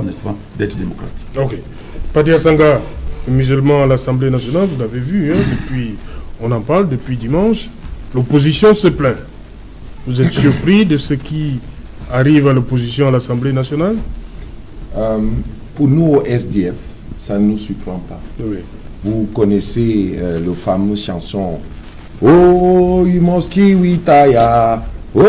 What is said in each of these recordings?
n'est-ce pas, d'être démocrate. Ok. Padia Sanga, musulman à l'Assemblée nationale, vous l'avez vu, hein, depuis, on en parle depuis dimanche, l'opposition se plaint. Vous êtes surpris de ce qui arrive à l'opposition à l'Assemblée nationale? Pour nous, au SDF, ça ne nous surprend pas. Oui. Vous connaissez le fameux chanson Oh, Yumoski Witaya. Oh,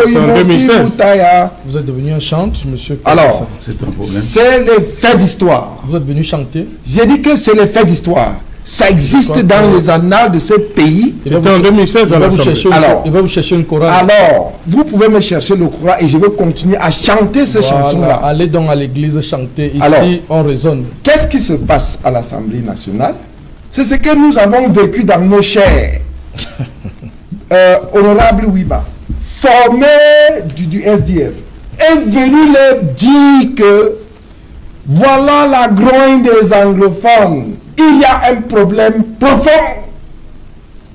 Yumoski Witaya. Vous êtes devenu un chanteur, monsieur. Alors, c'est un problème. C'est les faits d'histoire. Vous êtes venu chanter? J'ai dit que c'est les faits d'histoire. Ça existe dans les annales de ce pays. C'était en 2016 à l'Assemblée. Il va vous chercher une chorale. Alors, vous pouvez me chercher le Coran et je vais continuer à chanter ces chansons-là. Allez donc à l'église chanter. Ici, alors, on raisonne. Qu'est-ce qui se passe à l'Assemblée nationale? C'est ce que nous avons vécu dans nos chairs. Honorable Wiba, formé du SDF, est venu leur dire que voilà la grogne des anglophones. Il y a un problème profond.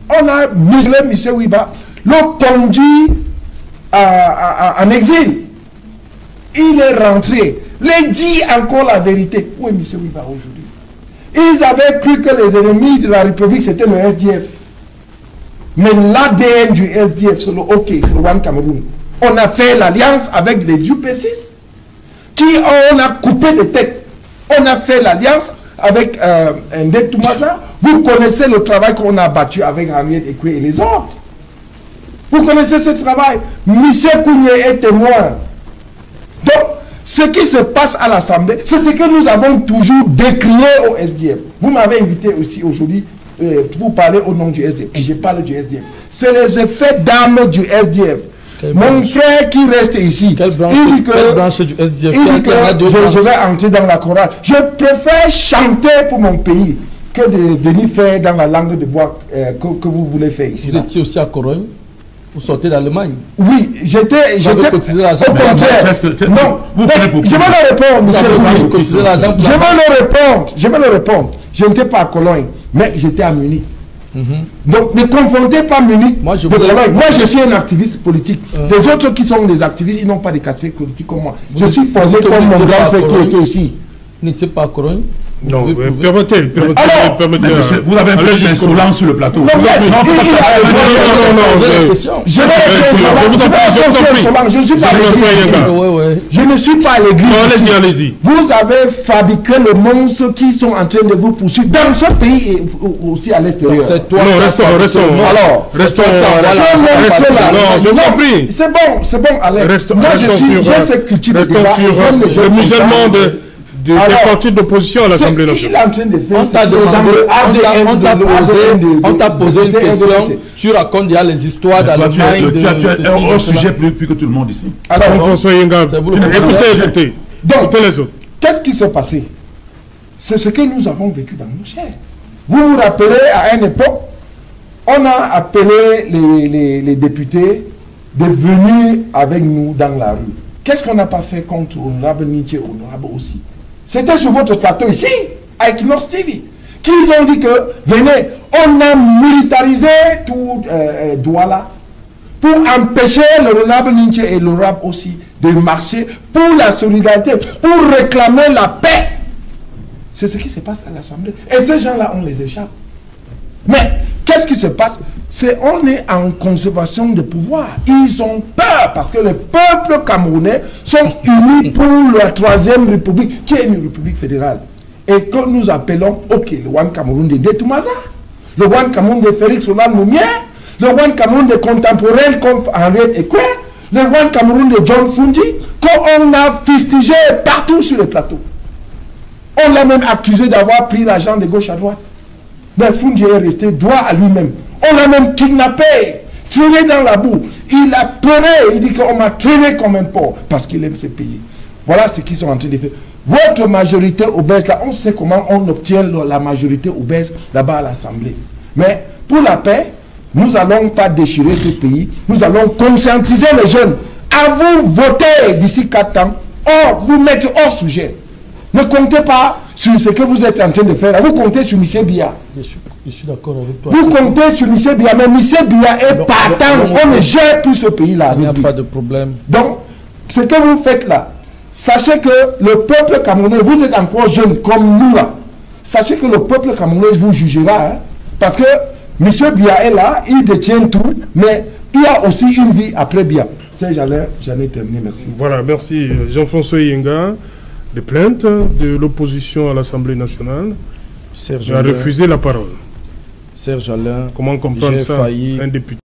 On a muselé M. Wiba, l'ont conduit en exil. Il est rentré. Il dit encore la vérité. Où est M. Wiba aujourd'hui? Ils avaient cru que les ennemis de la République, c'était le SDF. Mais l'ADN du SDF, c'est le OK, c'est le One Cameroun. On a fait l'alliance avec les UP6, qui on a coupé des têtes. On a fait l'alliance avec Ndé Toumaza. Vous connaissez le travail qu'on a battu avec Henriette Ekwe et les autres. Vous connaissez ce travail. Michel Kounié est témoin. Donc, ce qui se passe à l'Assemblée, c'est ce que nous avons toujours décrié au SDF. Vous m'avez invité aussi aujourd'hui pour parler au nom du SDF. Et je parle du SDF. C'est les effets d'armes du SDF. Mon frère qui reste ici, quelle branche du SDF? Il dit que je vais entrer dans la chorale. Je préfère chanter pour mon pays que de venir faire dans la langue de bois que vous voulez faire ici. Vous étiez aussi à Corogne? Vous sortez d'Allemagne? Oui, j'étais cotisé l'argent. Au contraire. Non, je vais le répondre, monsieur. Je vais le répondre. Je n'étais pas à Cologne, mais j'étais à Munich. Donc ne confondez pas Munich de Cologne. Moi je suis un activiste politique. Les autres qui sont des activistes, ils n'ont pas de casquette politique comme moi. Je suis formé comme mon grand frère qui était ici. Vous n'étiez pas à Cologne? Non, permettez. Vous avez un peu d'insolence sur le plateau. Non, je ne suis pas à l'église. Vous avez fabriqué le monstre qui sont en train de vous poursuivre dans ce pays et aussi à l'extérieur. Non, restons. Alors, restons. Non, je vous en prie. C'est bon, Alex. Moi, j'ai cette culture de débat. Le musulman des partis d'opposition à l'Assemblée nationale. On t'a posé une question, tu racontes déjà les histoires d'Allemagne. Tu as un sujet plus que tout le monde ici. Alors, écoutez. Donc, les autres. Qu'est-ce qui s'est passé? C'est ce que nous avons vécu dans nos chairs. Vous vous rappelez, à une époque, on a appelé les députés de venir avec nous dans la rue. Qu'est-ce qu'on n'a pas fait contre Honorable Nietzsche, Honorable aussi? C'était sur votre plateau ici, avec North TV, qu'ils ont dit que, venez, on a militarisé tout Douala pour empêcher l'honorable Nietzsche et l'honorable aussi de marcher pour la solidarité, pour réclamer la paix. C'est ce qui se passe à l'Assemblée. Et ces gens-là, on les échappe. Mais, qu'est-ce qui se passe? On est en conservation de pouvoir. Ils ont peur parce que les peuples camerounais sont unis pour la 3e République, qui est une République fédérale. Et que nous appelons, ok, le One Cameroun de Ndé Toumaza, le One Cameroun de Félix Solal Moumier, le One Cameroun de contemporains comme Henriette Ekwe, le One Cameroun de John Fundi, qu'on a fustigé partout sur le plateau. On l'a même accusé d'avoir pris l'argent de gauche à droite. Mais Fundi est resté droit à lui-même. On l'a même kidnappé, traîné dans la boue. Il a pleuré, il dit qu'on m'a traîné comme un porc parce qu'il aime ce pays. Voilà ce qu'ils sont en train de faire. Votre majorité obèse, là, on sait comment on obtient la majorité obèse là-bas à l'Assemblée. Mais pour la paix, nous n'allons pas déchirer ce pays. Nous allons conscientiser les jeunes. À vous voter d'ici 4 ans, or vous mettre hors sujet. Ne comptez pas sur ce que vous êtes en train de faire. Vous comptez sur M. Biya. Je suis d'accord avec toi. Vous comptez sur M. Biya, mais M. Biya est partant. On ne gère plus ce pays-là. Il n'y a pas de problème. Donc, ce que vous faites là, Sachez que le peuple camerounais, vous êtes encore jeune comme nous là. Sachez que le peuple camerounais vous jugera. Hein, parce que M. Biya est là, il détient tout, mais il y a aussi une vie après Biya. J'en ai terminé, merci. Voilà, merci Jean-François Yenga. Des plaintes de l'opposition à l'Assemblée nationale. Serge a refusé la parole. Serge Alain, comment comprendre ça, un député